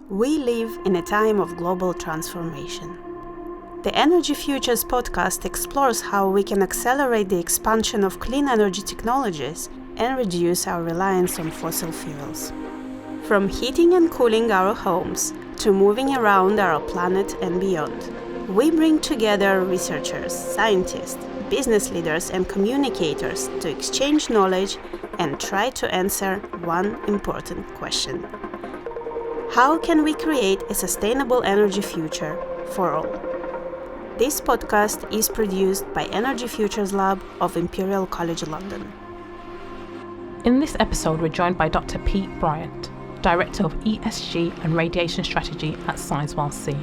We live in a time of global transformation. The Energy Futures podcast explores how we can accelerate the expansion of clean energy technologies and reduce our reliance on fossil fuels. From heating and cooling our homes to moving around our planet and beyond, we bring together researchers, scientists, business leaders, and communicators to exchange knowledge and try to answer one important question. How can we create a sustainable energy future for all? This podcast is produced by Energy Futures Lab of Imperial College London. In this episode, we're joined by Dr. Pete Bryant, Director of ESG and Radiation Strategy at Sizewell C.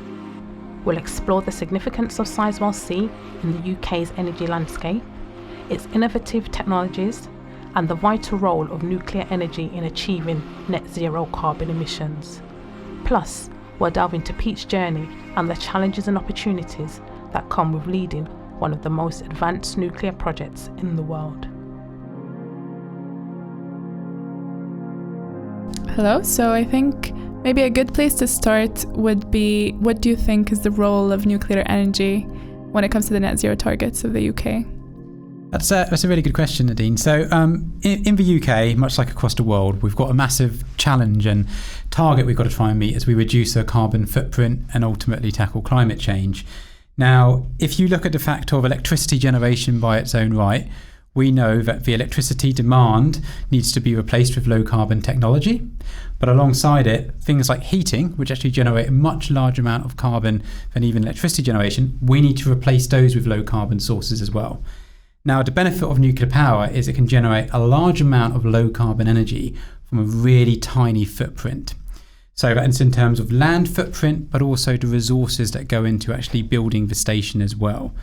We'll explore the significance of Sizewell C in the UK's energy landscape, its innovative technologies, and the vital role of nuclear energy in achieving net zero carbon emissions. Plus, we'll delve into Pete's journey and the challenges and opportunities that come with leading one of the most advanced nuclear projects in the world. Hello, so I think maybe a good place to start would be, what do you think is the role of nuclear energy when it comes to the net zero targets of the UK? That's a really good question, Nadine. So in the UK, much like across the world, we've got a massive challenge and target we've got to try and meet as we reduce our carbon footprint and ultimately tackle climate change. Now, if you look at the factor of electricity generation by its own right, we know that the electricity demand needs to be replaced with low carbon technology. But alongside it, things like heating, which actually generate a much larger amount of carbon than even electricity generation, we need to replace those with low carbon sources as well. Now, the benefit of nuclear power is it can generate a large amount of low carbon energy from a really tiny footprint. So that's in terms of land footprint, but also the resources that go into actually building the station as well.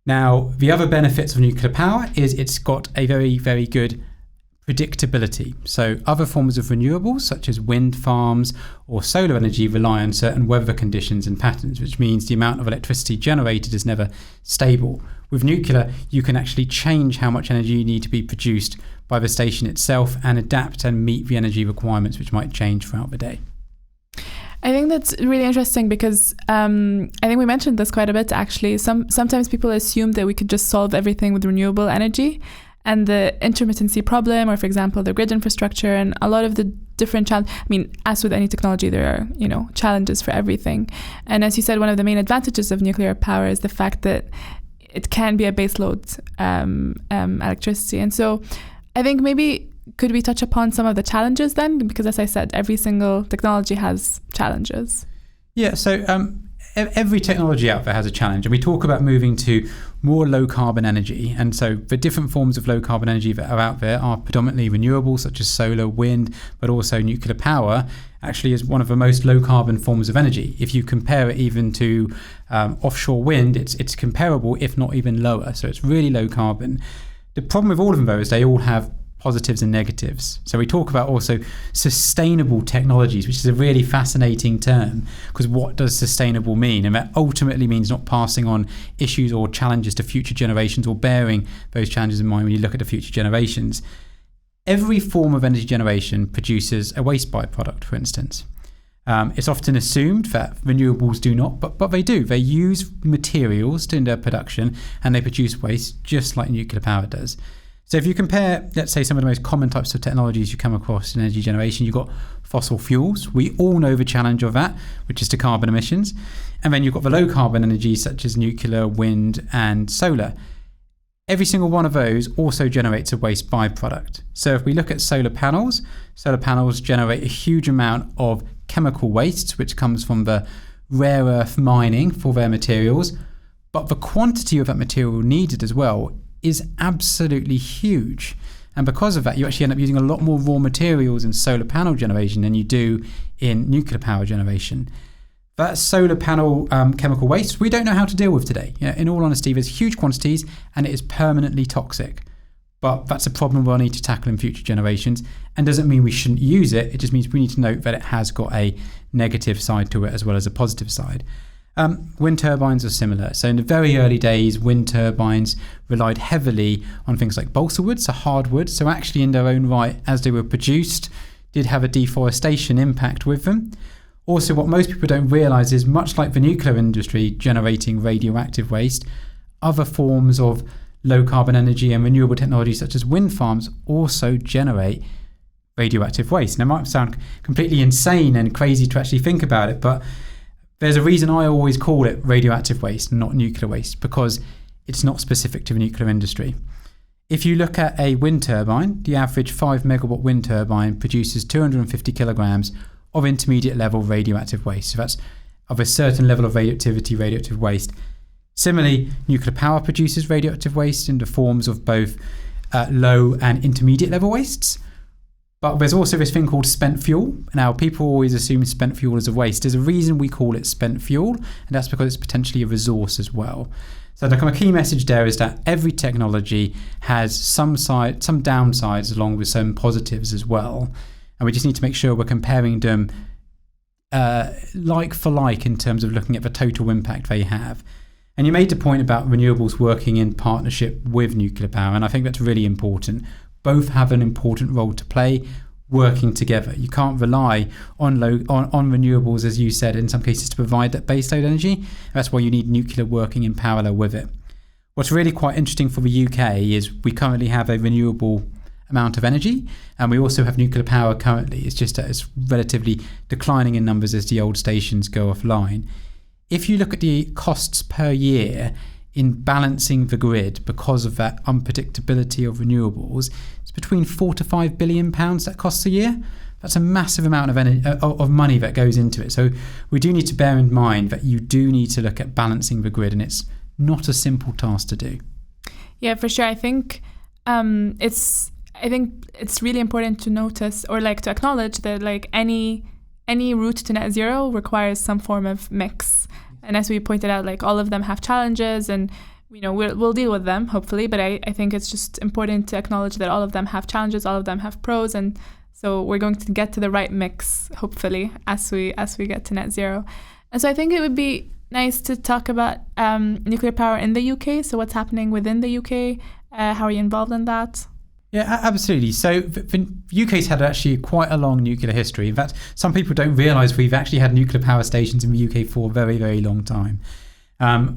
Now, the other benefits of nuclear power is it's got a very, very good predictability. So other forms of renewables, such as wind farms or solar energy, rely on certain weather conditions and patterns, which means the amount of electricity generated is never stable. With nuclear, you can actually change how much energy you need to be produced by the station itself and adapt and meet the energy requirements, which might change throughout the day. I think that's really interesting because I think we mentioned this quite a bit actually. Sometimes people assume that we could just solve everything with renewable energy, and the intermittency problem, or for example, the grid infrastructure, and a lot of the different challenges. I mean, as with any technology, there are, challenges for everything. And as you said, one of the main advantages of nuclear power is the fact that it can be a baseload electricity. And so I think maybe could we touch upon some of the challenges then? Because as I said, every single technology has challenges. Yeah, so every technology out there has a challenge, and we talk about moving to more low carbon energy. And so the different forms of low carbon energy that are out there are predominantly renewables, such as solar, wind, but also nuclear power actually is one of the most low carbon forms of energy. If you compare it even to offshore wind, it's comparable, if not even lower. So it's really low carbon. The problem with all of them, though, is they all have positives and negatives. So we talk about also sustainable technologies, which is a really fascinating term, because what does sustainable mean? And that ultimately means not passing on issues or challenges to future generations, or bearing those challenges in mind when you look at the future generations. Every form of energy generation produces a waste byproduct, for instance. It's often assumed that renewables do not, but they do. They use materials in their production and they produce waste just like nuclear power does. So if you compare, let's say, some of the most common types of technologies you come across in energy generation, you've got fossil fuels. We all know the challenge of that, which is to carbon emissions. And then you've got the low carbon energies such as nuclear, wind and solar. Every single one of those also generates a waste byproduct. So if we look at solar panels generate a huge amount of chemical waste, which comes from the rare earth mining for their materials. But the quantity of that material needed as well is absolutely huge. And because of that, you actually end up using a lot more raw materials in solar panel generation than you do in nuclear power generation. That solar panel chemical waste, we don't know how to deal with today. In all honesty, there's huge quantities and it is permanently toxic. But that's a problem we'll need to tackle in future generations, and doesn't mean we shouldn't use it. It just means we need to note that it has got a negative side to it as well as a positive side. Wind turbines are similar. So in the very early days, wind turbines relied heavily on things like balsa wood, so hardwood. So actually in their own right, as they were produced, did have a deforestation impact with them. Also, what most people don't realise is, much like the nuclear industry generating radioactive waste, other forms of low carbon energy and renewable technology such as wind farms also generate radioactive waste. And it might sound completely insane and crazy to actually think about it, but there's a reason I always call it radioactive waste, not nuclear waste, because it's not specific to the nuclear industry. If you look at a wind turbine, the average 5 megawatt wind turbine produces 250 kilograms of intermediate level radioactive waste. So that's of a certain level of radioactive waste. Similarly, nuclear power produces radioactive waste in the forms of both low and intermediate level wastes. But there's also this thing called spent fuel. Now, people always assume spent fuel is a waste. There's a reason we call it spent fuel, and that's because it's potentially a resource as well. So the kind of key message there is that every technology has some downsides along with some positives as well. And we just need to make sure we're comparing them like for like in terms of looking at the total impact they have. And you made the point about renewables working in partnership with nuclear power, and I think that's really important. Both have an important role to play working together. You can't rely on renewables, as you said, in some cases to provide that baseload energy. That's why you need nuclear working in parallel with it. What's really quite interesting for the UK is we currently have a renewable amount of energy, and we also have nuclear power currently. It's just that it's relatively declining in numbers as the old stations go offline. If you look at the costs per year in balancing the grid because of that unpredictability of renewables, it's between £4 to £5 billion that costs a year. That's a massive amount of money that goes into it. So we do need to bear in mind that you do need to look at balancing the grid, and it's not a simple task to do. Yeah, for sure. I think it's really important to notice or to acknowledge that any route to net zero requires some form of mix. And as we pointed out, all of them have challenges, and we'll deal with them hopefully. But I think it's just important to acknowledge that all of them have challenges, all of them have pros, and so we're going to get to the right mix hopefully as we get to net zero. And so I think it would be nice to talk about nuclear power in the UK. So what's happening within the UK? How are you involved in that? Yeah, absolutely. So the UK's had actually quite a long nuclear history. In fact, some people don't realise we've actually had nuclear power stations in the UK for a very, very long time.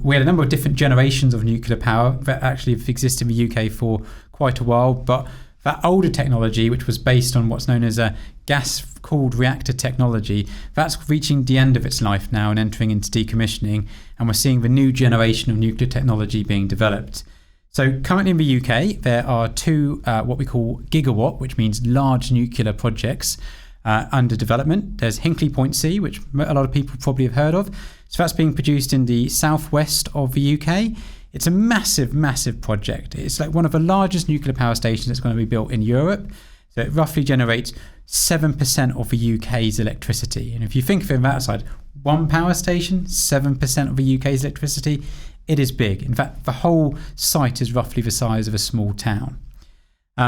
We had a number of different generations of nuclear power that actually have existed in the UK for quite a while, but that older technology, which was based on what's known as a gas-cooled reactor technology, that's reaching the end of its life now and entering into decommissioning, and we're seeing the new generation of nuclear technology being developed. So currently in the UK, there are two what we call gigawatt, which means large nuclear projects under development. There's Hinkley Point C, which a lot of people probably have heard of. So that's being produced in the southwest of the UK. It's a massive, massive project. It's one of the largest nuclear power stations that's going to be built in Europe. So it roughly generates 7% of the UK's electricity. And if you think of it on that side, one power station, 7% of the UK's electricity, it is big. In fact, the whole site is roughly the size of a small town.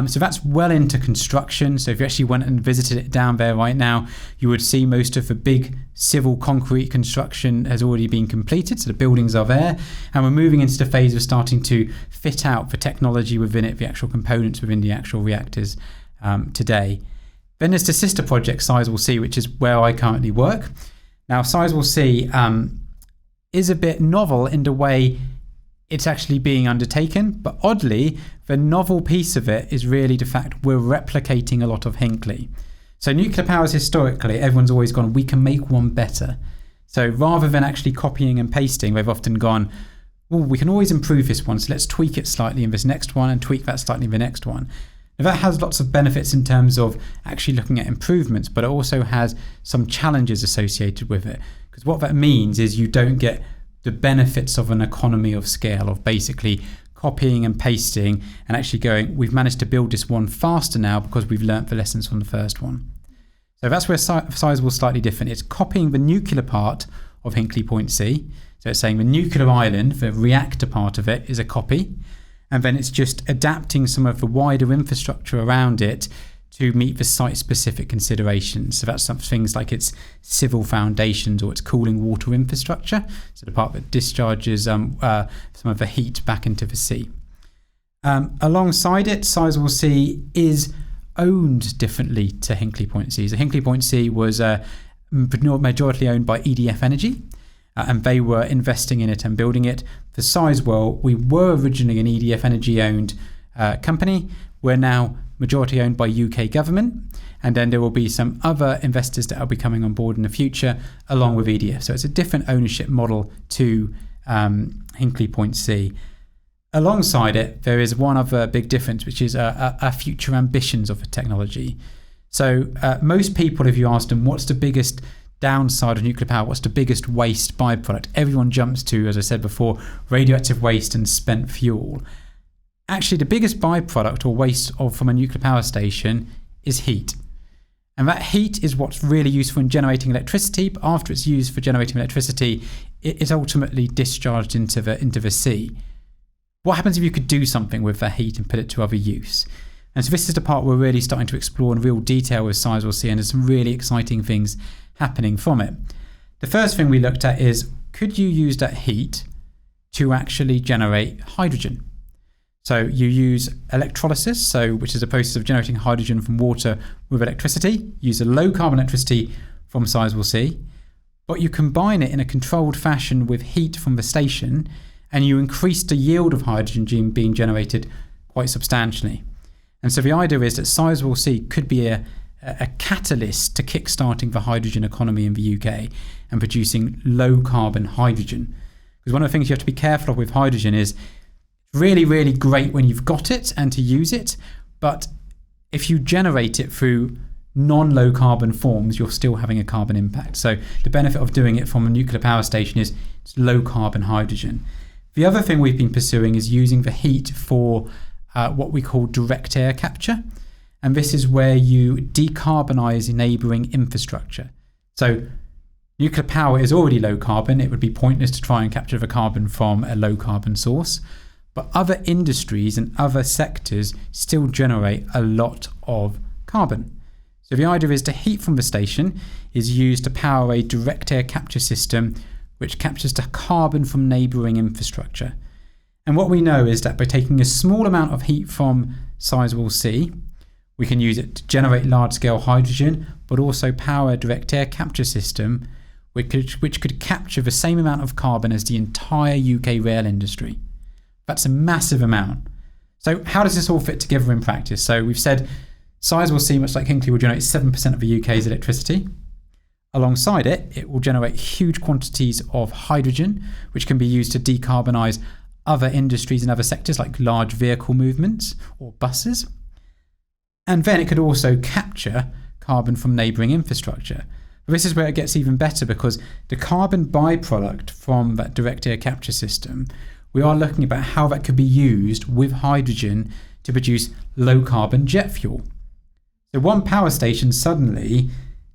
So that's well into construction. So if you actually went and visited it down there right now, you would see most of the big civil concrete construction has already been completed. So the buildings are there, and we're moving into the phase of starting to fit out the technology within it, the actual components within the actual reactors today. Then there's the sister project, Sizewell C, which is where I currently work. Now, Sizewell C is a bit novel in the way it's actually being undertaken, but oddly, the novel piece of it is really the fact we're replicating a lot of Hinkley. So nuclear powers historically, everyone's always gone, we can make one better. So rather than actually copying and pasting, they've often gone, well, we can always improve this one, so let's tweak it slightly in this next one and tweak that slightly in the next one. Now, that has lots of benefits in terms of actually looking at improvements, but it also has some challenges associated with it. Because what that means is you don't get the benefits of an economy of scale, of basically copying and pasting and actually going, we've managed to build this one faster now because we've learnt the lessons from the first one. So that's where Sizewell's slightly different. It's copying the nuclear part of Hinkley Point C. So it's saying the nuclear island, the reactor part of it, is a copy. And then it's just adapting some of the wider infrastructure around it to meet the site-specific considerations. So that's some things like its civil foundations or its cooling water infrastructure, so the part that discharges some of the heat back into the sea. Alongside it, Sizewell C is owned differently to Hinkley Point C. So Hinkley Point C was majority owned by EDF Energy, and they were investing in it and building it. For Sizewell, we were originally an EDF Energy owned company. We're now majority owned by UK government, and then there will be some other investors that will be coming on board in the future along with EDF. So it's a different ownership model to Hinkley Point C. Alongside it, there is one other big difference, which is our future ambitions of the technology. So most people, if you ask them, what's the biggest downside of nuclear power, what's the biggest waste byproduct, everyone jumps to, as I said before, radioactive waste and spent fuel. Actually, the biggest byproduct or waste from a nuclear power station is heat. And that heat is what's really useful in generating electricity, but after it's used for generating electricity, it is ultimately discharged into the sea. What happens if you could do something with that heat and put it to other use? And so this is the part we're really starting to explore in real detail with Sizewell C, and there's some really exciting things happening from it. The first thing we looked at is, could you use that heat to actually generate hydrogen? So you use electrolysis, which is a process of generating hydrogen from water with electricity. Use a low carbon electricity from Sizewell C, but you combine it in a controlled fashion with heat from the station, and you increase the yield of hydrogen being generated quite substantially. And so the idea is that Sizewell C could be a catalyst to kickstarting the hydrogen economy in the UK and producing low carbon hydrogen. Because one of the things you have to be careful of with hydrogen is really, really great when you've got it and to use it, but if you generate it through non-low carbon forms, you're still having a carbon impact. So the benefit of doing it from a nuclear power station is it's low carbon hydrogen. The other thing we've been pursuing is using the heat for what we call direct air capture. And this is where you decarbonize neighbouring infrastructure. So nuclear power is already low carbon. It would be pointless to try and capture the carbon from a low carbon source. But other industries and other sectors still generate a lot of carbon. So the idea is the heat from the station is used to power a direct air capture system which captures the carbon from neighbouring infrastructure. And what we know is that by taking a small amount of heat from Sizewell C, we can use it to generate large-scale hydrogen, but also power a direct air capture system which could capture the same amount of carbon as the entire UK rail industry. That's a massive amount. So how does this all fit together in practice? So we've said Sizewell C, much like Hinkley, will generate 7% of the UK's electricity. Alongside it, it will generate huge quantities of hydrogen, which can be used to decarbonise other industries and other sectors like large vehicle movements or buses. And then it could also capture carbon from neighbouring infrastructure. But this is where it gets even better, because the carbon byproduct from that direct air capture system, we are looking about how that could be used with hydrogen to produce low carbon jet fuel. So one power station suddenly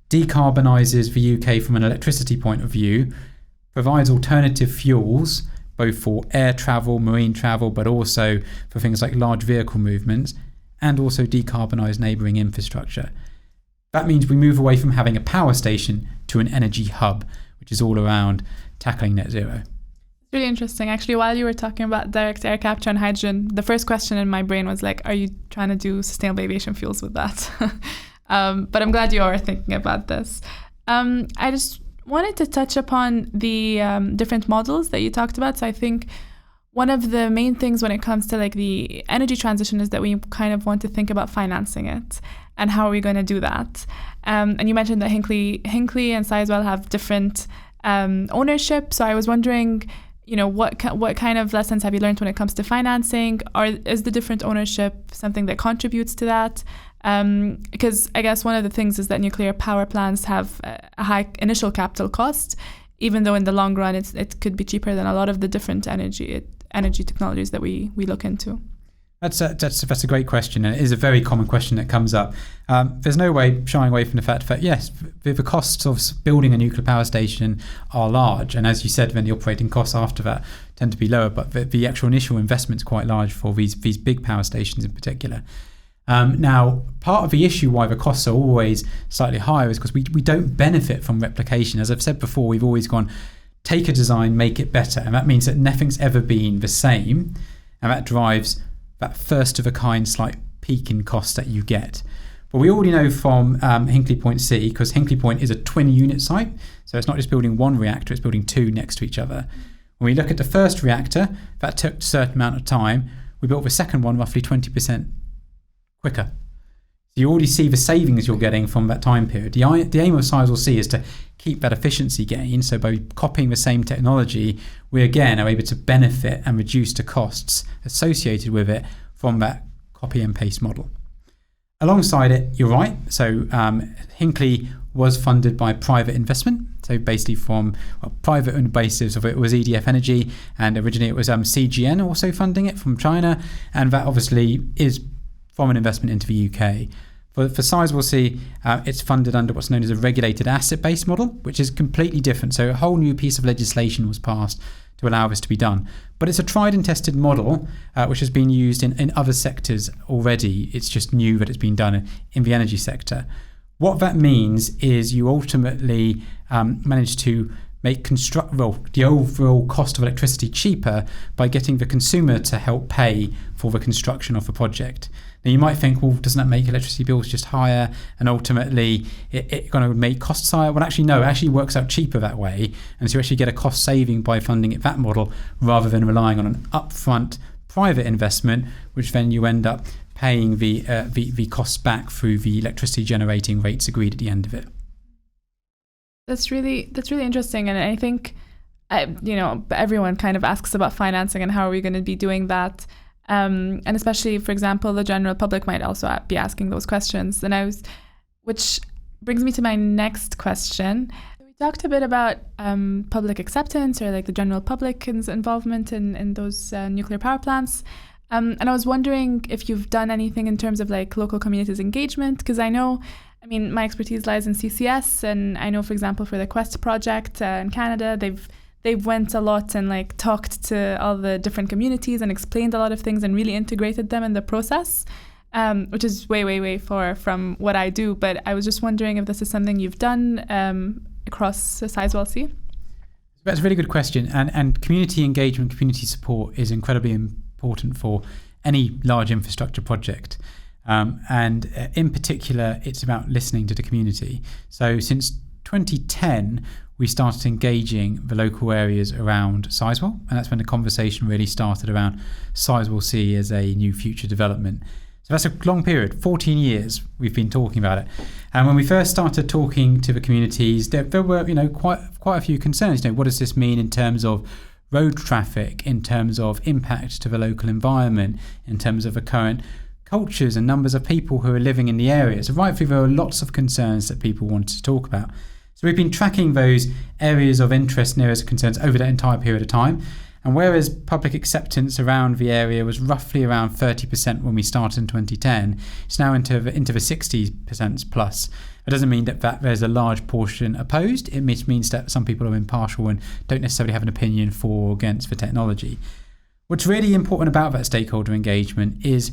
decarbonises the UK from an electricity point of view, provides alternative fuels, both for air travel, marine travel, but also for things like large vehicle movements, and also decarbonise neighbouring infrastructure. That means we move away from having a power station to an energy hub, which is all around tackling net zero. It's really interesting. Actually, while you were talking about direct air capture and hydrogen, the first question in my brain was like, are you trying to do sustainable aviation fuels with that? But I'm glad you are thinking about this. I just wanted to touch upon the different models that you talked about. So I think one of the main things when it comes to like the energy transition is that we kind of want to think about financing it and how are we going to do that. And you mentioned that Hinkley and Sizewell have different ownership. So I was wondering, you know, what kind of lessons have you learned when it comes to financing? Is the different ownership something that contributes to that? Because I guess one of the things is that nuclear power plants have a high initial capital cost, even though in the long run it could be cheaper than a lot of the different energy technologies that we look into. That's a great question, and it is a very common question that comes up. There's no way shying away from the fact that yes, the costs of building a nuclear power station are large, and as you said, then the operating costs after that tend to be lower, but the actual initial investment is quite large for these big power stations in particular. Now, part of the issue why the costs are always slightly higher is because we don't benefit from replication. As I've said before, we've always gone, take a design, make it better. And that means that nothing's ever been the same. And that drives that first of a kind slight peak in cost that you get. But we already know from Hinkley Point C, because Hinkley Point is a twin unit site, so it's not just building one reactor, it's building two next to each other. When we look at the first reactor, that took a certain amount of time. We built the second one roughly 20% quicker. So you already see the savings you're getting from that time period. The aim of Sizewell C is to keep that efficiency gain. So by copying the same technology, we again are able to benefit and reduce the costs associated with it from that copy and paste model. Alongside it, you're right. So Hinkley was funded by private investment. So basically from private on the basis of it was EDF Energy, and originally it was CGN also funding it from China. And that obviously is from an investment into the UK. For Sizewell C, it's funded under what's known as a regulated asset-based model, which is completely different. So a whole new piece of legislation was passed to allow this to be done. But it's a tried and tested model, which has been used in other sectors already. It's just new that it's been done in the energy sector. What that means is you ultimately manage to make the overall cost of electricity cheaper by getting the consumer to help pay for the construction of the project. Now you might think, well, doesn't that make electricity bills just higher and ultimately it's going to make costs higher? Well, actually, no, it actually works out cheaper that way. And so you actually get a cost saving by funding it that model rather than relying on an upfront private investment, which then you end up paying the costs back through the electricity generating rates agreed at the end of it. That's really interesting, and I think everyone kind of asks about financing and how are we going to be doing that, and especially, for example, the general public might also be asking those questions. Which brings me to my next question. We talked a bit about public acceptance, or like the general public's involvement in those nuclear power plants. And I was wondering if you've done anything in terms of like local communities engagement, because my expertise lies in CCS, and I know, for example, for the Quest project in Canada, they've went a lot and like talked to all the different communities and explained a lot of things and really integrated them in the process, which is way far from what I do. But I was just wondering if this is something you've done across Sizewell C. That's a really good question, and community engagement, community support is incredibly important for any large infrastructure project. And in particular, it's about listening to the community. So since 2010, we started engaging the local areas around Sizewell, and that's when the conversation really started around Sizewell C as a new future development. So that's a long period, 14 years we've been talking about it. And when we first started talking to the communities, there were quite a few concerns. What does this mean in terms of road traffic, in terms of impact to the local environment, in terms of the current cultures and numbers of people who are living in the area? So rightfully, there are lots of concerns that people wanted to talk about. So we've been tracking those areas of interest and areas of concerns over that entire period of time. And whereas public acceptance around the area was roughly around 30% when we started in 2010, it's now into the 60% plus. It doesn't mean that there's a large portion opposed. It means that some people are impartial and don't necessarily have an opinion for or against the technology. What's really important about that stakeholder engagement is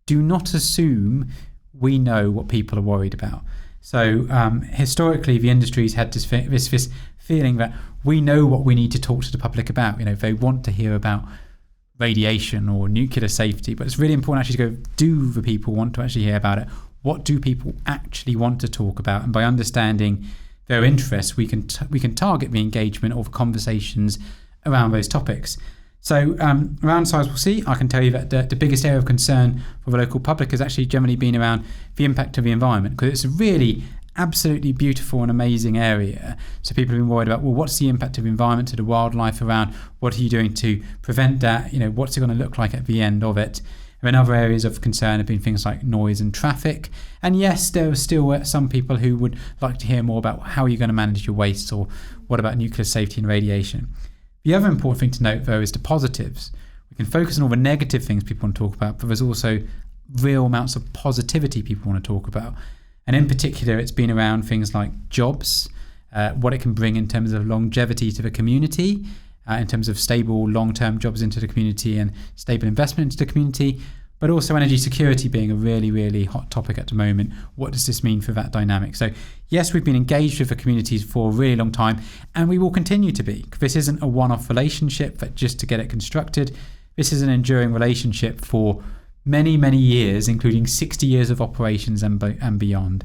do not assume we know what people are worried about. So historically, the industry's had this feeling that we know what we need to talk to the public about. They want to hear about radiation or nuclear safety, but it's really important actually to go, do the people want to actually hear about it? What do people actually want to talk about? And by understanding their interests, we can target the engagement or the conversations around those topics. So around Sizewell C, I can tell you that the biggest area of concern for the local public has actually generally been around the impact of the environment, because it's a really absolutely beautiful and amazing area. So people have been worried about, well, what's the impact of the environment to the wildlife around? What are you doing to prevent that? What's it going to look like at the end of it? And then other areas of concern have been things like noise and traffic. And yes, there are still some people who would like to hear more about how you're going to manage your waste, or what about nuclear safety and radiation. The other important thing to note, though, is the positives. We can focus on all the negative things people want to talk about, but there's also real amounts of positivity people want to talk about. And in particular, it's been around things like jobs, what it can bring in terms of longevity to the community, in terms of stable long-term jobs into the community and stable investment into the community, but also energy security being a really, really hot topic at the moment. What does this mean for that dynamic? So yes, we've been engaged with the communities for a really long time, and we will continue to be. This isn't a one-off relationship that just to get it constructed. This is an enduring relationship for many, many years, including 60 years of operations and beyond.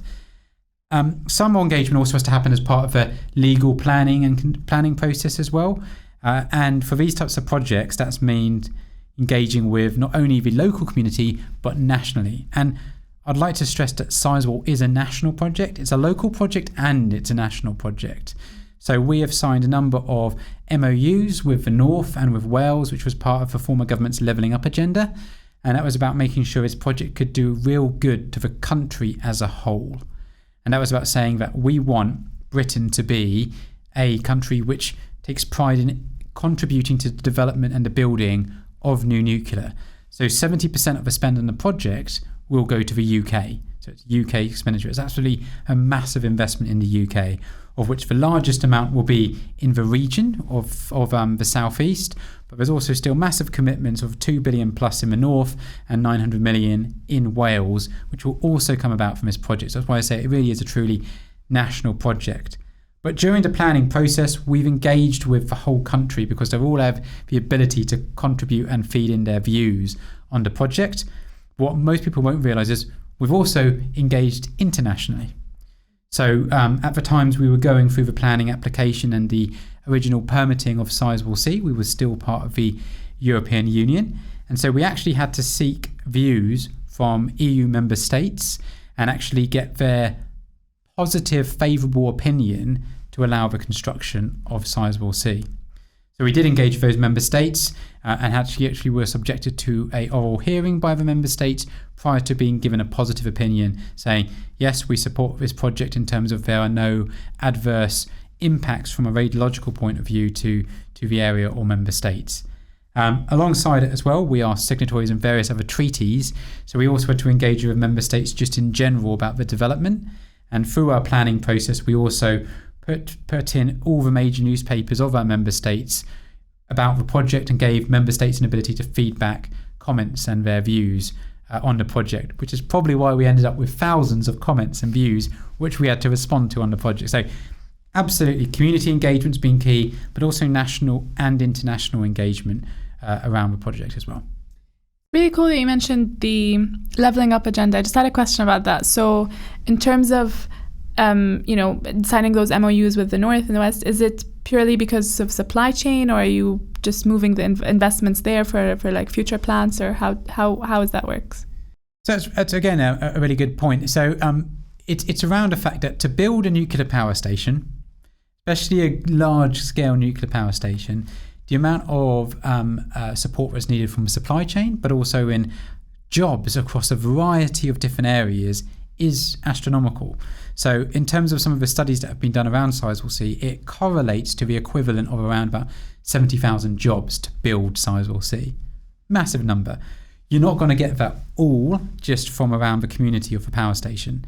Some more engagement also has to happen as part of the legal planning and planning process as well. And for these types of projects, that's means engaging with not only the local community, but nationally. And I'd like to stress that Sizewell is a national project. It's a local project and it's a national project. So we have signed a number of MOUs with the North and with Wales, which was part of the former government's levelling up agenda. And that was about making sure this project could do real good to the country as a whole. And that was about saying that we want Britain to be a country which takes pride in contributing to the development and the building of new nuclear. So 70% of the spend on the project will go to the UK. So it's UK expenditure. It's absolutely a massive investment in the UK, of which the largest amount will be in the region of the southeast. But there's also still massive commitments of 2 billion plus in the north and 900 million in Wales, which will also come about from this project. So that's why I say it really is a truly national project. But during the planning process, we've engaged with the whole country because they all have the ability to contribute and feed in their views on the project. What most people won't realise is we've also engaged internationally. So at the times we were going through the planning application and the original permitting of Sizewell C, we were still part of the European Union. And so we actually had to seek views from EU member states and actually get their positive, favourable opinion to allow the construction of Sizewell C. So we did engage those member states and actually were subjected to a oral hearing by the member states prior to being given a positive opinion saying, yes, we support this project in terms of there are no adverse impacts from a radiological point of view to the area or member states. Alongside it as well, we are signatories in various other treaties. So we also had to engage with member states just in general about the development. And through our planning process, we also put in all the major newspapers of our member states about the project and gave member states an ability to feedback, comments and their views on the project, which is probably why we ended up with thousands of comments and views which we had to respond to on the project. So absolutely, community engagement's been key, but also national and international engagement around the project as well. Really cool that you mentioned the levelling up agenda. I just had a question about that. So in terms of signing those MOUs with the North and the West, is it purely because of supply chain, or are you just moving the investments there for like future plants, or how is that works? So that's again a really good point. So it's around the fact that to build a nuclear power station, especially a large scale nuclear power station, the amount of support that's needed from the supply chain, but also in jobs across a variety of different areas, is astronomical. So in terms of some of the studies that have been done around Sizewell C, it correlates to the equivalent of around about 70,000 jobs to build Sizewell C. Massive number. You're not going to get that all just from around the community of the power station.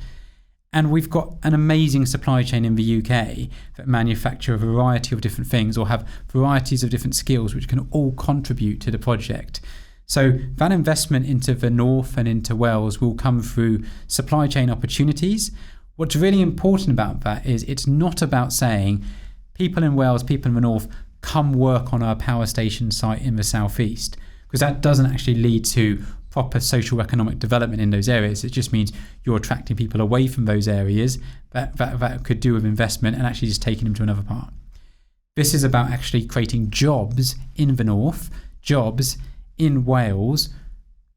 And we've got an amazing supply chain in the UK that manufacture a variety of different things or have varieties of different skills which can all contribute to the project. So that investment into the North and into Wales will come through supply chain opportunities. What's really important about that is it's not about saying people in Wales, people in the North, come work on our power station site in the southeast, because that doesn't actually lead to proper social economic development in those areas. It just means you're attracting people away from those areas that could do with investment and actually just taking them to another part. This is about actually creating jobs in the North, jobs in Wales,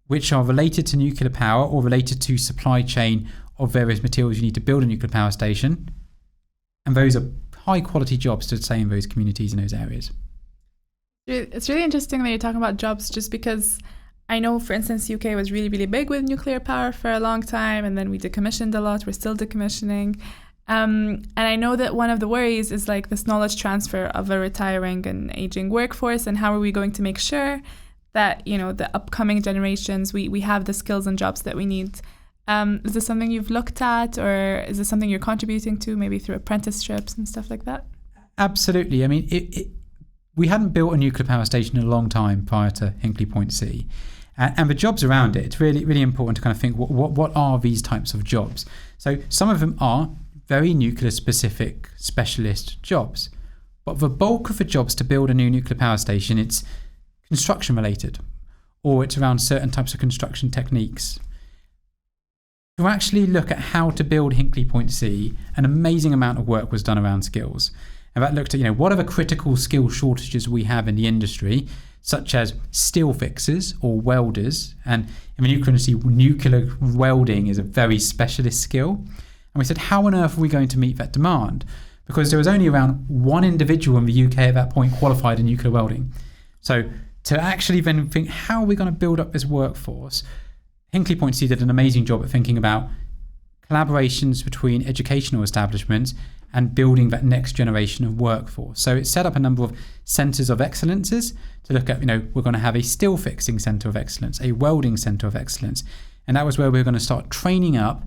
which are related to nuclear power or related to supply chain of various materials you need to build a nuclear power station. And those are high quality jobs to stay in those communities in those areas. It's really interesting that you're talking about jobs, just because I know, for instance, UK was really, really big with nuclear power for a long time, and then we decommissioned a lot. We're still decommissioning. And I know that one of the worries is like this knowledge transfer of a retiring and aging workforce, and how are we going to make sure that, the upcoming generations, we have the skills and jobs that we need. Is this something you've looked at, or is this something you're contributing to, maybe through apprenticeships and stuff like that? Absolutely. I mean, we hadn't built a nuclear power station in a long time prior to Hinkley Point C. And the jobs around it, it's really, really important to kind of think, what are these types of jobs? So some of them are very nuclear specific specialist jobs. But the bulk of the jobs to build a new nuclear power station, it's construction related, or it's around certain types of construction techniques. To actually look at how to build Hinkley Point C, an amazing amount of work was done around skills. And that looked at, what are the critical skill shortages we have in the industry, such as steel fixers or welders. And in the nuclear industry, nuclear welding is a very specialist skill. And we said, how on earth are we going to meet that demand? Because there was only around one individual in the UK at that point qualified in nuclear welding. So to actually then think, how are we going to build up this workforce? Hinkley Point C did an amazing job at thinking about collaborations between educational establishments and building that next generation of workforce. So it set up a number of centres of excellences to look at, we're going to have a steel fixing centre of excellence, a welding centre of excellence. And that was where we were going to start training up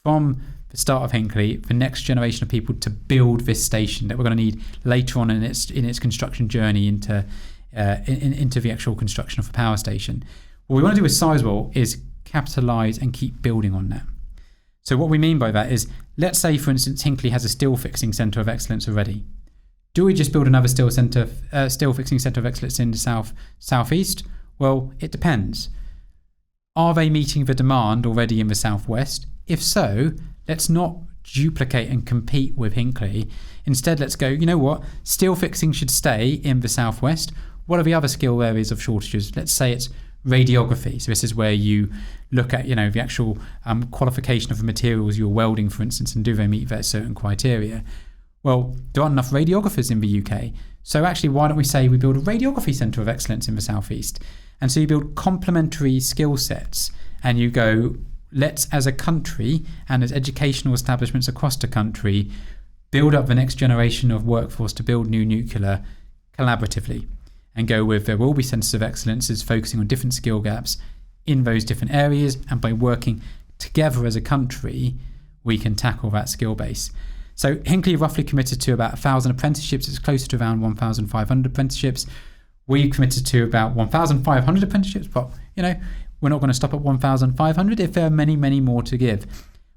from the start of Hinkley the next generation of people to build this station that we're going to need later on in its construction journey into the actual construction of the power station. What we want to do with Sizewell is capitalise and keep building on that. So what we mean by that is, let's say, for instance, Hinkley has a steel fixing centre of excellence already. Do we just build another steel fixing centre of excellence in the southeast? Well, it depends. Are they meeting the demand already in the southwest? If so, let's not duplicate and compete with Hinkley. Instead, let's go, steel fixing should stay in the southwest. What are the other skill areas of shortages? Let's say it's radiography. So this is where you look at, the actual qualification of the materials you're welding, for instance, and do they meet their certain criteria? Well, there aren't enough radiographers in the UK. So actually, why don't we say we build a radiography centre of excellence in the southeast? And so you build complementary skill sets, and you go, let's, as a country and as educational establishments across the country, build up the next generation of workforce to build new nuclear collaboratively. And go with, there will be centres of excellences focusing on different skill gaps in those different areas, and by working together as a country, we can tackle that skill base. So Hinkley roughly committed to about 1,000 apprenticeships. It's closer to around 1,500 apprenticeships. We committed to about 1,500 apprenticeships, but we're not going to stop at 1,500 if there are many, many more to give.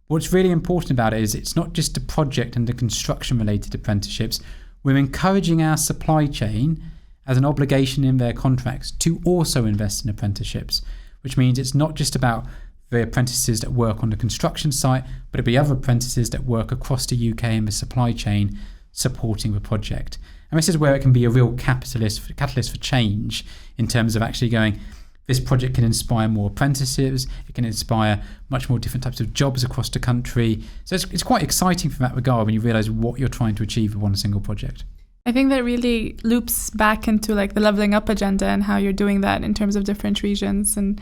What's really important about it is it's not just the project and the construction related apprenticeships. We're encouraging our supply chain as an obligation in their contracts to also invest in apprenticeships, which means it's not just about the apprentices that work on the construction site, but it'll be other apprentices that work across the UK in the supply chain supporting the project. And this is where it can be a real catalyst for change in terms of actually going, this project can inspire more apprentices, it can inspire much more different types of jobs across the country. So it's quite exciting from that regard when you realise what you're trying to achieve with one single project. I think that really loops back into the leveling up agenda and how you're doing that in terms of different regions. And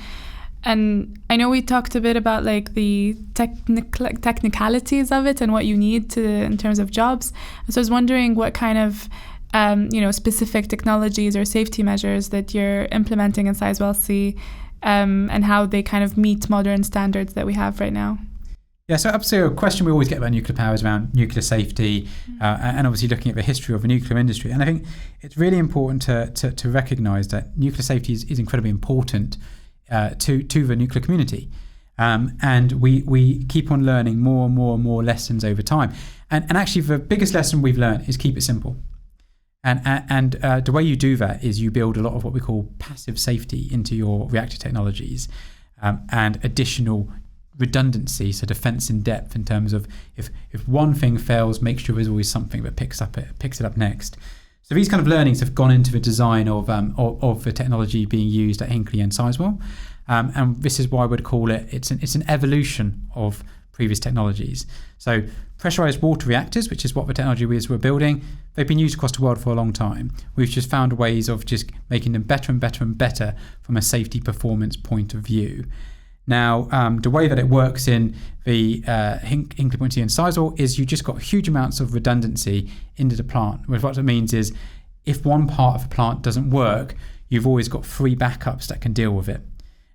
I know we talked a bit about the technicalities of it and what you need in terms of jobs. So I was wondering what kind of specific technologies or safety measures that you're implementing in Sizewell C, and how they kind of meet modern standards that we have right now. Yeah, so absolutely a question we always get about nuclear power is around nuclear safety, and obviously looking at the history of the nuclear industry. And I think it's really important to recognise that nuclear safety is incredibly important to the nuclear community. And we keep on learning more and more lessons over time. And actually the biggest lesson we've learned is keep it simple. And the way you do that is you build a lot of what we call passive safety into your reactor technologies, and additional redundancy, so defense in depth in terms of if one thing fails, make sure there's always something that picks it up next. So these kind of learnings have gone into the design of the technology being used at Hinkley and Sizewell, and this is why I would call it's an evolution of previous technologies. So pressurized water reactors, which is what the technology we're building, they've been used across the world for a long time. We've just found ways of just making them better and better and better from a safety performance point of view. Now, the way that it works in the Hinkley Point C and Sizewell is you just got huge amounts of redundancy into the plant. What it means is if one part of the plant doesn't work, you've always got 3 backups that can deal with it.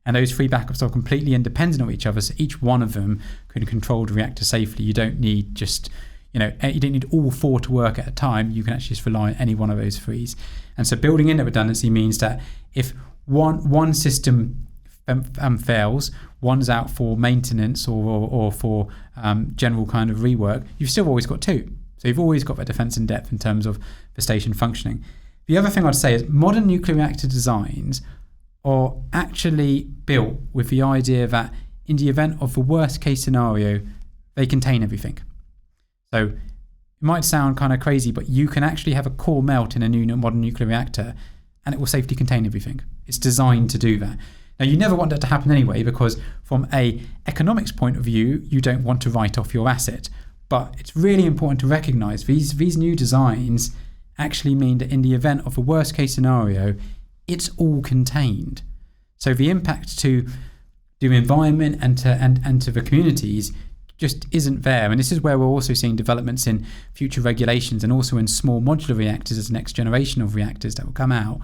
And those 3 backups are completely independent of each other, so each one of them can control the reactor safely. You don't need you don't need all 4 to work at a time. You can actually just rely on any one of those 3s. And so building in that redundancy means that if one system fails, one's out for maintenance or for general kind of rework, you've still always got 2. So you've always got that defense in depth in terms of the station functioning. The other thing I'd say is modern nuclear reactor designs are actually built with the idea that in the event of the worst case scenario, they contain everything. So it might sound kind of crazy, but you can actually have a core melt in a new modern nuclear reactor and it will safely contain everything. It's designed to do that. Now, you never want that to happen anyway, because from a economics point of view, you don't want to write off your asset. But it's really important to recognize these new designs actually mean that in the event of a worst case scenario, it's all contained. So the impact to the environment and to the communities just isn't there. And this is where we're also seeing developments in future regulations and also in small modular reactors as the next generation of reactors that will come out.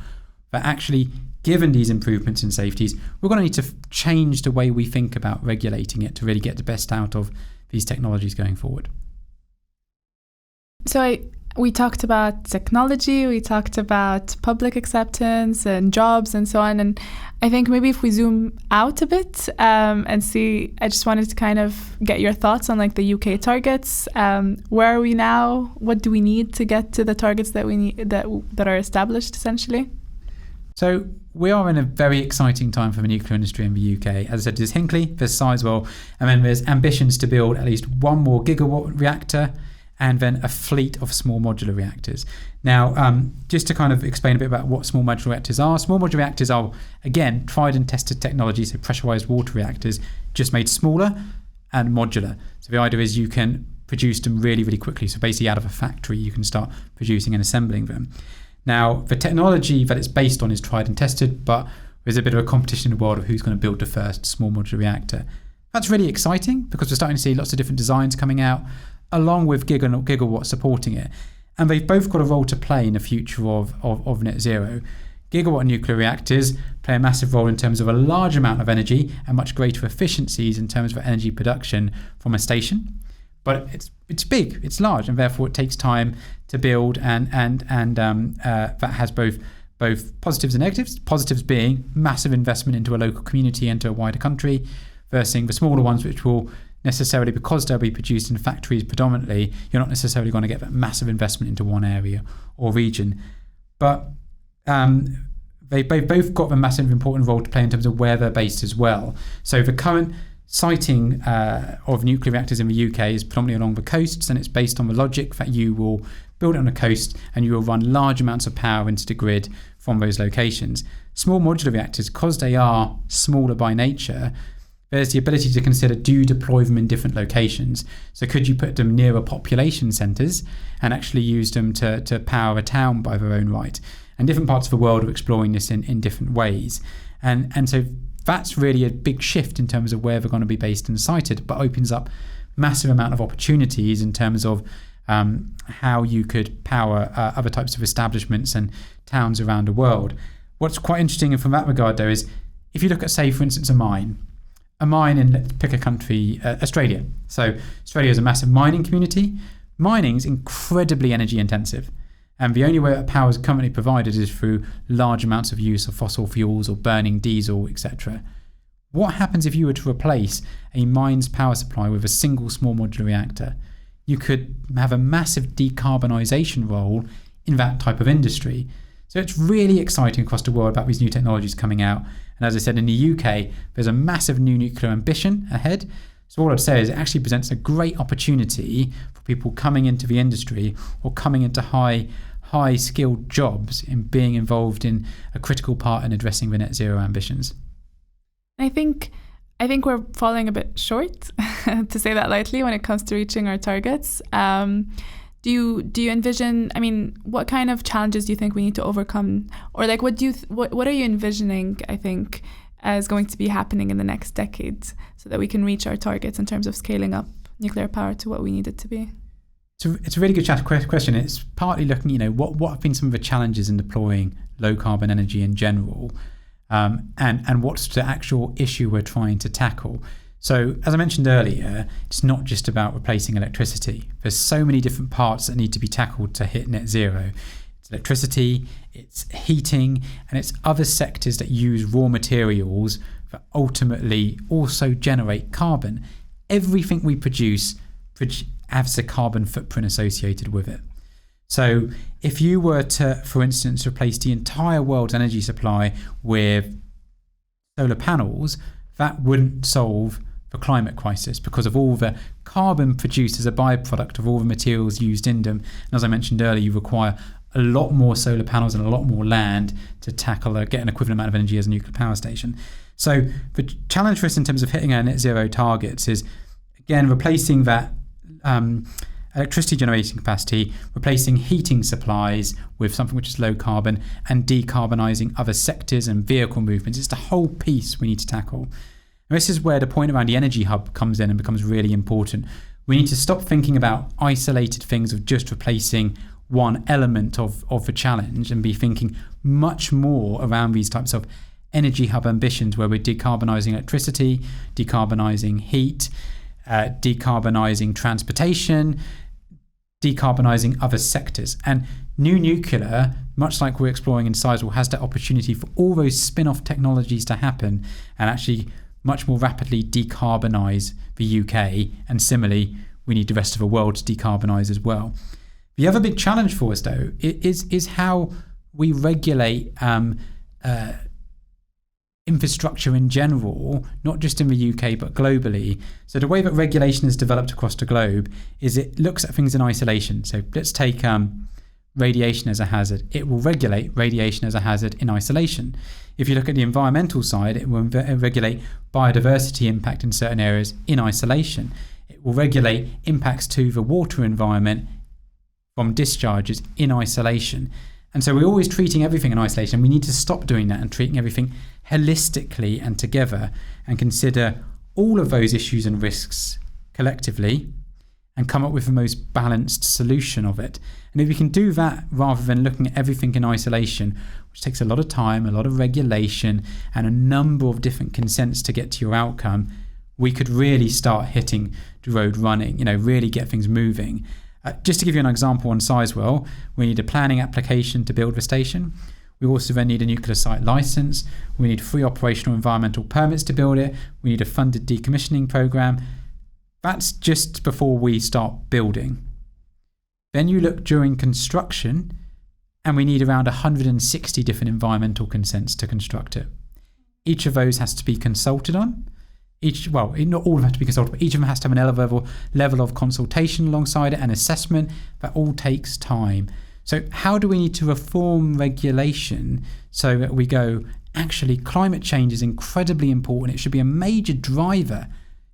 But actually, given these improvements in safeties, we're going to need to change the way we think about regulating it to really get the best out of these technologies going forward. So we talked about technology, we talked about public acceptance and jobs and so on. And I think maybe if we zoom out a bit and see, I just wanted to kind of get your thoughts on like the UK targets. Where are we now? What do we need to get to the targets that we need that are established essentially? So we are in a very exciting time for the nuclear industry in the UK. As I said, there's Hinkley, there's Sizewell, and then there's ambitions to build at least one more gigawatt reactor and then a fleet of small modular reactors. Now, just to kind of explain a bit about what small modular reactors are. Small modular reactors are, again, tried and tested technology, so pressurized water reactors, just made smaller and modular. So the idea is you can produce them really, really quickly. So basically out of a factory, you can start producing and assembling them. Now, the technology that it's based on is tried and tested, but there's a bit of a competition in the world of who's going to build the first small modular reactor. That's really exciting because we're starting to see lots of different designs coming out, along with gigawatts supporting it. And they've both got a role to play in the future of net zero. Gigawatt nuclear reactors play a massive role in terms of a large amount of energy and much greater efficiencies in terms of energy production from a station. But it's big, it's large, and therefore it takes time to build, and that has both positives and negatives. Positives being massive investment into a local community and to a wider country, versus the smaller ones, which will necessarily, because they'll be produced in factories predominantly, you're not necessarily going to get that massive investment into one area or region. But they've both got a massive important role to play in terms of where they're based as well. So the current siting of nuclear reactors in the UK is predominantly along the coasts, and it's based on the logic that you will build it on the coast and you will run large amounts of power into the grid from those locations. Small modular reactors, because they are smaller by nature, there's the ability to consider, do you deploy them in different locations? So could you put them nearer population centres and actually use them to power a town by their own right? And different parts of the world are exploring this in different ways. And so that's really a big shift in terms of where they're going to be based and sited, but opens up massive amount of opportunities in terms of how you could power other types of establishments and towns around the world. What's quite interesting from that regard, though, is if you look at, say, for instance, a mine in, let's pick a country, Australia. So Australia is a massive mining community. Mining is incredibly energy intensive. And the only way that power is currently provided is through large amounts of use of fossil fuels or burning diesel, etc. What happens if you were to replace a mine's power supply with a single small modular reactor? You could have a massive decarbonisation role in that type of industry. So it's really exciting across the world about these new technologies coming out. And as I said, in the UK, there's a massive new nuclear ambition ahead. So all I'd say is it actually presents a great opportunity for people coming into the industry or coming into high skilled jobs in being involved in a critical part in addressing the net zero ambitions. I think we're falling a bit short, to say that lightly, when it comes to reaching our targets. Do you envision, I mean, what kind of challenges do you think we need to overcome? Or like, what are you envisioning, I think, as going to be happening in the next decade so that we can reach our targets in terms of scaling up nuclear power to what we need it to be? It's a really good question. It's partly looking, what have been some of the challenges in deploying low carbon energy in general, and what's the actual issue we're trying to tackle. So as I mentioned earlier, it's not just about replacing electricity. There's so many different parts that need to be tackled to hit net zero. It's electricity, it's heating, and it's other sectors that use raw materials that ultimately also generate carbon. Everything we produce has a carbon footprint associated with it. So if you were to, for instance, replace the entire world's energy supply with solar panels, that wouldn't solve the climate crisis because of all the carbon produced as a byproduct of all the materials used in them. And as I mentioned earlier, you require a lot more solar panels and a lot more land to tackle get an equivalent amount of energy as a nuclear power station. So the challenge for us in terms of hitting our net zero targets is, again, replacing that electricity generating capacity, replacing heating supplies with something which is low carbon, and decarbonising other sectors and vehicle movements. It's the whole piece we need to tackle. And this is where the point around the energy hub comes in and becomes really important. We need to stop thinking about isolated things of just replacing one element of the challenge and be thinking much more around these types of energy hub ambitions where we're decarbonising electricity, decarbonising heat, decarbonising transportation, decarbonising other sectors. And new nuclear, much like we're exploring in Sizewell, has that opportunity for all those spin-off technologies to happen and actually much more rapidly decarbonise the UK. And similarly, we need the rest of the world to decarbonise as well. The other big challenge for us, though, is how we regulate infrastructure in general, not just in the UK but globally. So the way that regulation is developed across the globe is it looks at things in isolation. So let's take radiation as a hazard. It will regulate radiation as a hazard in isolation. If you look at the environmental side, it will regulate biodiversity impact in certain areas in isolation. It will regulate impacts to the water environment from discharges in isolation. And so we're always treating everything in isolation. We need to stop doing that and treating everything holistically and together and consider all of those issues and risks collectively and come up with the most balanced solution of it. And if we can do that rather than looking at everything in isolation, which takes a lot of time, a lot of regulation, and a number of different consents to get to your outcome, we could really start hitting the road running, really get things moving. Just to give you an example on Sizewell, we need a planning application to build the station. We also then need a nuclear site licence. We need free operational environmental permits to build it. We need a funded decommissioning programme. That's just before we start building. Then you look during construction, and we need around 160 different environmental consents to construct it. Each of those has to be consulted on. Not all of them have to be consulted, but each of them has to have an level of consultation alongside it and assessment. That all takes time. So how do we need to reform regulation so that we go, actually, climate change is incredibly important. It should be a major driver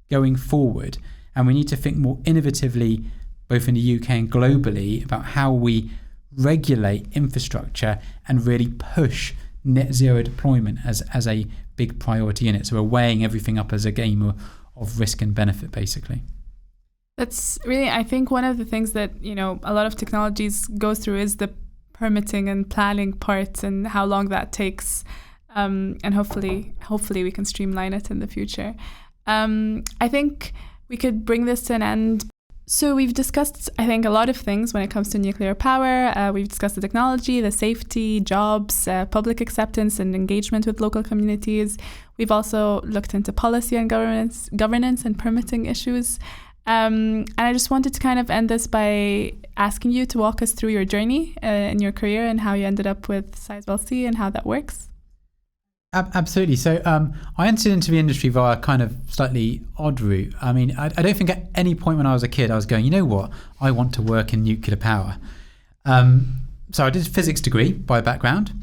going forward. And we need to think more innovatively, both in the UK and globally, about how we regulate infrastructure and really push net zero deployment as a big priority in it. So we're weighing everything up as a game of risk and benefit, basically. That's really, I think, one of the things that, a lot of technologies go through is the permitting and planning part and how long that takes. And hopefully we can streamline it in the future. I think we could bring this to an end. So we've discussed, I think, a lot of things when it comes to nuclear power. We've discussed the technology, the safety, jobs, public acceptance and engagement with local communities. We've also looked into policy and governance and permitting issues. And I just wanted to kind of end this by asking you to walk us through your journey in your career and how you ended up with Sizewell C and how that works. Absolutely. So I entered into the industry via a kind of slightly odd route. I mean, I don't think at any point when I was a kid I was going, you know what, I want to work in nuclear power. So I did a physics degree by background,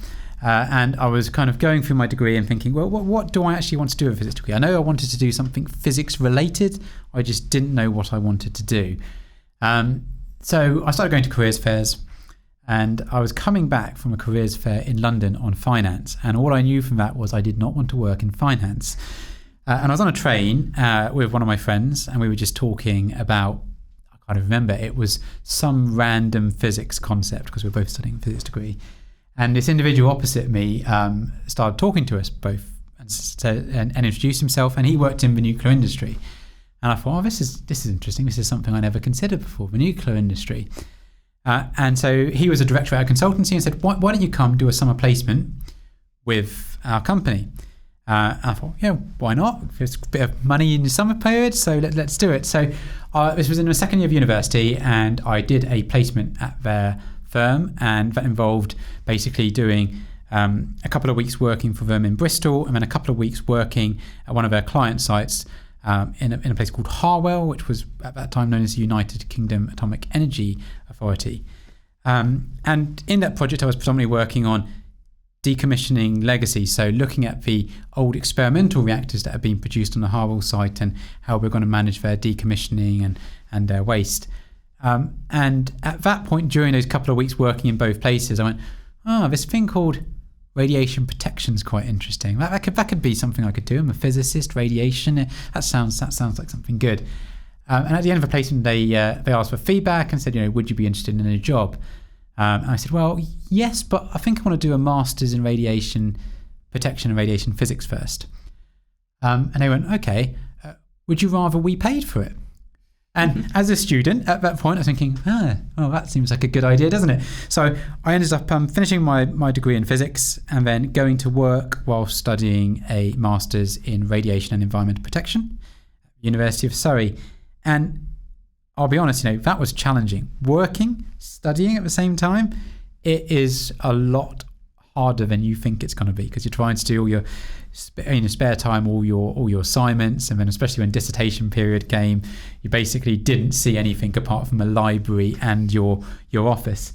and I was kind of going through my degree and thinking, well, what do I actually want to do with a physics degree? I know I wanted to do something physics related. I just didn't know what I wanted to do. So I started going to careers fairs. And I was coming back from a careers fair in London on finance. And all I knew from that was I did not want to work in finance. And I was on a train with one of my friends, and we were just talking about, I can't remember, it was some random physics concept because we were both studying a physics degree. And this individual opposite me started talking to us both and introduced himself. And he worked in the nuclear industry. And I thought, this is interesting. This is something I never considered before, the nuclear industry. And so he was a director at a consultancy and said, why don't you come do a summer placement with our company? I thought, why not? There's a bit of money in the summer period, so let's do it. So this was in my second year of university, and I did a placement at their firm, and that involved basically doing a couple of weeks working for them in Bristol, and then a couple of weeks working at one of their client sites in a place called Harwell, which was at that time known as the United Kingdom Atomic Energy Authority. And in that project, I was predominantly working on decommissioning legacy, so looking at the old experimental reactors that have been produced on the Harwell site and how we're going to manage their decommissioning and their waste. And at that point, during those couple of weeks working in both places, I went, this thing called radiation protection is quite interesting. That could be something I could do. I'm a physicist, radiation. That sounds like something good. And at the end of the placement, they asked for feedback and said, would you be interested in a job? And I said, well, yes, but I think I want to do a master's in radiation protection and radiation physics first. And they went, okay, would you rather we paid for it? And as a student at that point, I was thinking, well, that seems like a good idea, doesn't it? So I ended up finishing my degree in physics and then going to work while studying a master's in radiation and environmental protection at the University of Surrey. And I'll be honest, that was challenging. Working, studying at the same time, it is a lot harder than you think it's going to be, because you're trying to do all your spare time, all your assignments, and then especially when dissertation period came, you basically didn't see anything apart from a library and your office.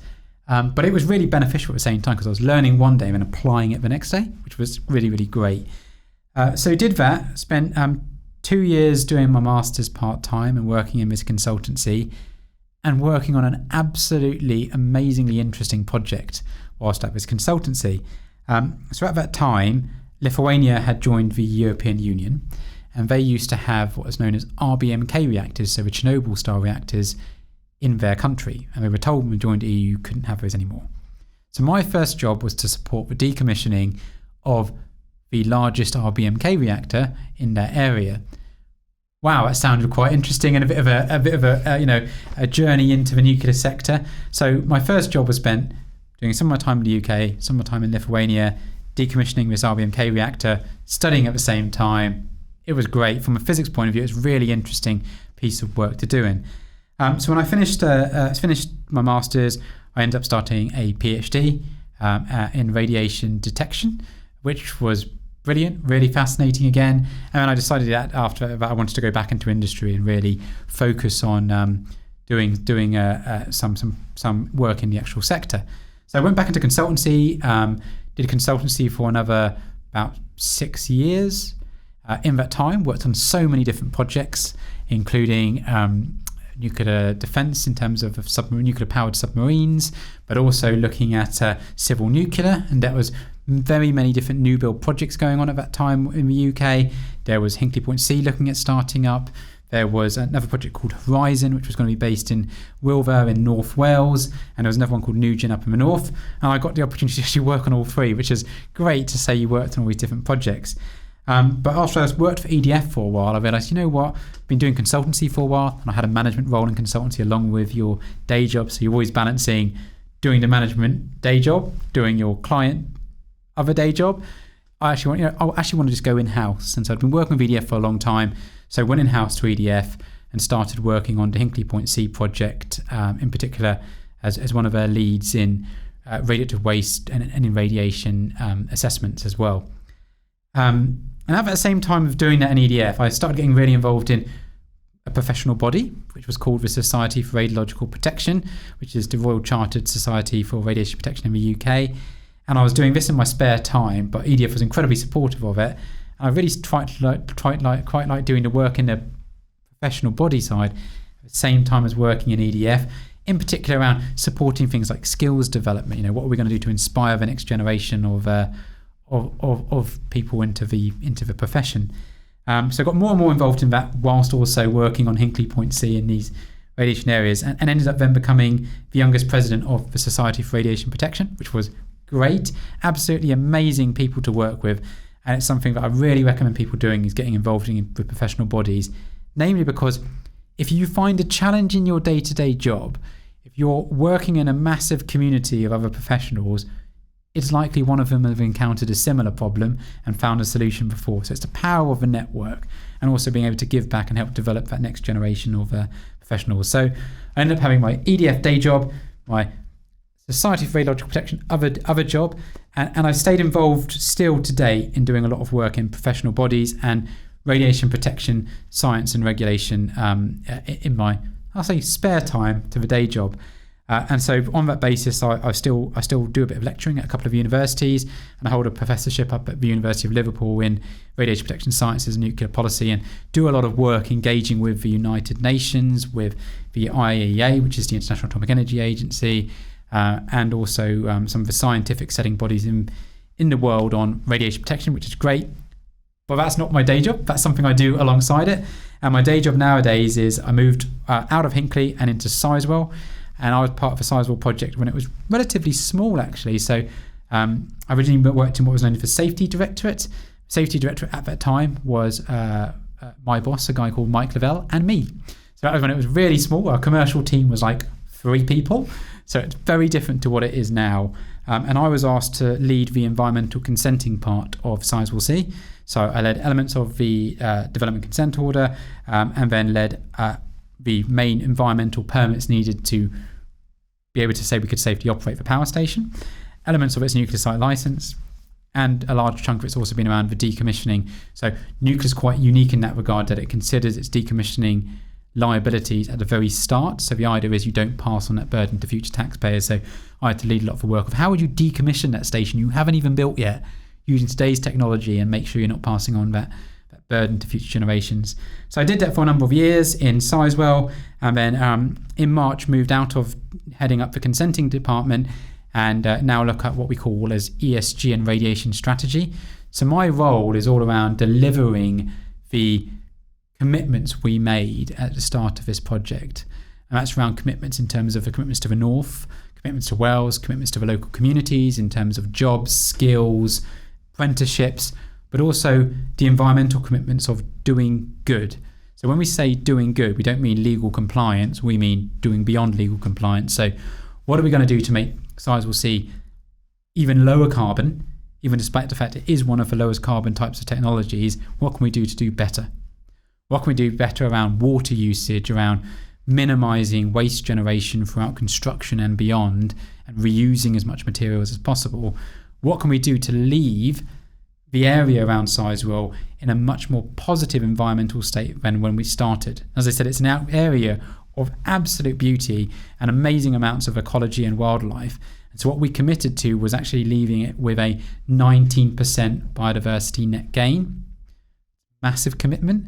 But it was really beneficial at the same time, because I was learning one day and then applying it the next day, which was really, really great. So did that, spent 2 years doing my master's part-time and working in this consultancy and working on an absolutely amazingly interesting project whilst at this consultancy. So at that time, Lithuania had joined the European Union, and they used to have what was known as RBMK reactors, so the Chernobyl-style reactors, in their country. And they were told when we joined the EU you couldn't have those anymore. So my first job was to support the decommissioning of the largest RBMK reactor in that area. Wow, that sounded quite interesting and a bit of a journey into the nuclear sector. So my first job was spent doing some of my time in the UK, some of my time in Lithuania, decommissioning this RBMK reactor, studying at the same time. It was great. From a physics point of view, it was a really interesting piece of work to do. So when I finished my master's, I ended up starting a PhD in radiation detection, which was brilliant, really fascinating again. And then I decided that after that I wanted to go back into industry and really focus on doing some work in the actual sector. So I went back into consultancy, did consultancy for another about 6 years. In that time, worked on so many different projects, including nuclear defence in terms of nuclear-powered submarines, but also looking at civil nuclear, and that was very many different new build projects going on at that time in the UK. There was Hinkley Point C looking at starting up. There was another project called Horizon, which was going to be based in Wilver in North Wales, and there was another one called Nugent up in the north. And I got the opportunity to actually work on all three, which is great to say you worked on all these different projects. But after I worked for EDF for a while, I realised, I've been doing consultancy for a while, and I had a management role in consultancy along with your day job. So you're always balancing doing the management day job, doing your client other day job. I actually want to just go in-house. And so I'd been working with EDF for a long time. So I went in-house to EDF and started working on the Hinkley Point C project, in particular as one of our leads in radioactive waste and in radiation assessments as well. And at the same time of doing that in EDF, I started getting really involved in a professional body, which was called the Society for Radiological Protection, which is the Royal Chartered Society for Radiation Protection in the UK. And I was doing this in my spare time, but EDF was incredibly supportive of it. And I really quite like doing the work in the professional body side at the same time as working in EDF, in particular around supporting things like skills development. What are we going to do to inspire the next generation of people into the profession. So I got more and more involved in that whilst also working on Hinkley Point C in these radiation areas, and ended up then becoming the youngest president of the Society for Radiation Protection, which was great. Absolutely amazing people to work with, and it's something that I really recommend people doing, is getting involved with professional bodies, namely because if you find a challenge in your day-to-day job, if you're working in a massive community of other professionals, it's likely one of them have encountered a similar problem and found a solution before. So it's the power of a network, and also being able to give back and help develop that next generation of professionals. So I ended up having my EDF day job, my Society for Radiological Protection, other job, and I've stayed involved still today in doing a lot of work in professional bodies and radiation protection, science and regulation in my, I'll say, spare time to the day job. And so on that basis, I still do a bit of lecturing at a couple of universities, and I hold a professorship up at the University of Liverpool in radiation protection sciences and nuclear policy, and do a lot of work engaging with the United Nations, with the IAEA, which is the International Atomic Energy Agency, and also some of the scientific setting bodies in the world on radiation protection, which is great. But that's not my day job. That's something I do alongside it. And my day job nowadays is I moved out of Hinckley and into Sizewell. And I was part of the Sizewell project when it was relatively small, actually. So I originally worked in what was known as the Safety Directorate. Safety Directorate at that time was my boss, a guy called Mike Lavelle, and me. So that was when it was really small. Our commercial team was like 3 people. So it's very different to what it is now. And I was asked to lead the environmental consenting part of Sizewell C. So I led elements of the development consent order, and then led the main environmental permits needed to be able to say we could safely operate the power station, elements of its nuclear site license, and a large chunk of it's also been around the decommissioning. So nuclear is quite unique in that regard, that it considers its decommissioning liabilities at the very start. So the idea is you don't pass on that burden to future taxpayers. So I had to lead a lot of the work of how would you decommission that station you haven't even built yet using today's technology, and make sure you're not passing on that burden to future generations. So I did that for a number of years in Sizewell, and then in March moved out of heading up the consenting department, and now look at what we call as ESG and Radiation Strategy. So my role is all around delivering the commitments we made at the start of this project, and that's around commitments in terms of the commitments to the North, commitments to Wales, commitments to the local communities in terms of jobs, skills, apprenticeships, but also the environmental commitments of doing good. So when we say doing good, we don't mean legal compliance, we mean doing beyond legal compliance. So what are we going to do to make Sizewell C even lower carbon, even despite the fact it is one of the lowest carbon types of technologies? What can we do to do better? What can we do better around water usage, around minimising waste generation throughout construction and beyond, and reusing as much materials as possible? What can we do to leave the area around Sizewell in a much more positive environmental state than when we started? As I said, it's an area of absolute beauty and amazing amounts of ecology and wildlife. And so what we committed to was actually leaving it with a 19% biodiversity net gain. Massive commitment.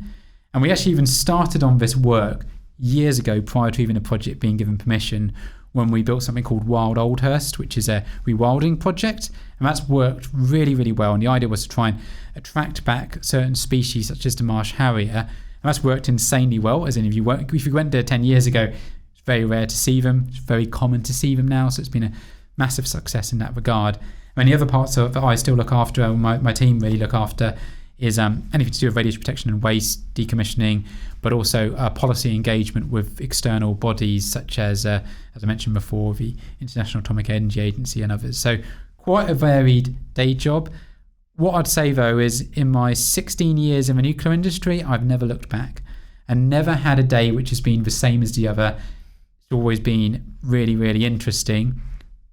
And we actually even started on this work years ago, prior to even the project being given permission, when we built something called Wild Oldhurst, which is a rewilding project. And that's worked really, really well. And the idea was to try and attract back certain species such as the marsh harrier. And that's worked insanely well, as in if you went there 10 years ago, it's very rare to see them. It's very common to see them now. So it's been a massive success in that regard. And the other parts that I still look after, and my team really look after, is anything to do with radiation protection and waste decommissioning, but also policy engagement with external bodies such as I mentioned before, the International Atomic Energy Agency and others. So quite a varied day job. What I'd say though is, in my 16 years in the nuclear industry, I've never looked back and never had a day which has been the same as the other. It's always been really, really interesting,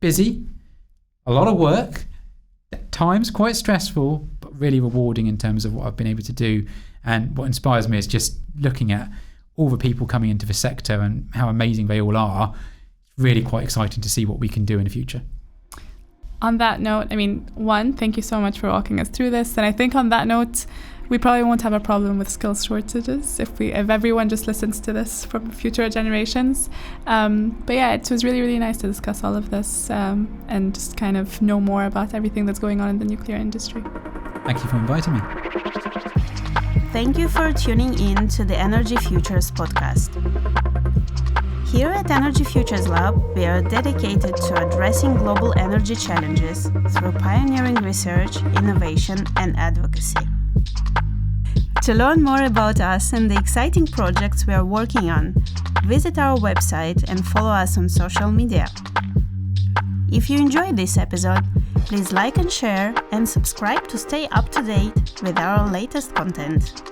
busy, a lot of work, at times quite stressful, but really rewarding in terms of what I've been able to do. And what inspires me is just looking at all the people coming into the sector and how amazing they all are. It's really quite exciting to see what we can do in the future. On that note, thank you so much for walking us through this. And I think on that note, we probably won't have a problem with skills shortages if everyone just listens to this from future generations. But yeah, it was really, really nice to discuss all of this and just kind of know more about everything that's going on in the nuclear industry. Thank you for inviting me. Thank you for tuning in to the Energy Futures podcast. Here at Energy Futures Lab, we are dedicated to addressing global energy challenges through pioneering research, innovation, and advocacy. To learn more about us and the exciting projects we are working on, visit our website and follow us on social media. If you enjoyed this episode, please like and share and subscribe to stay up to date with our latest content.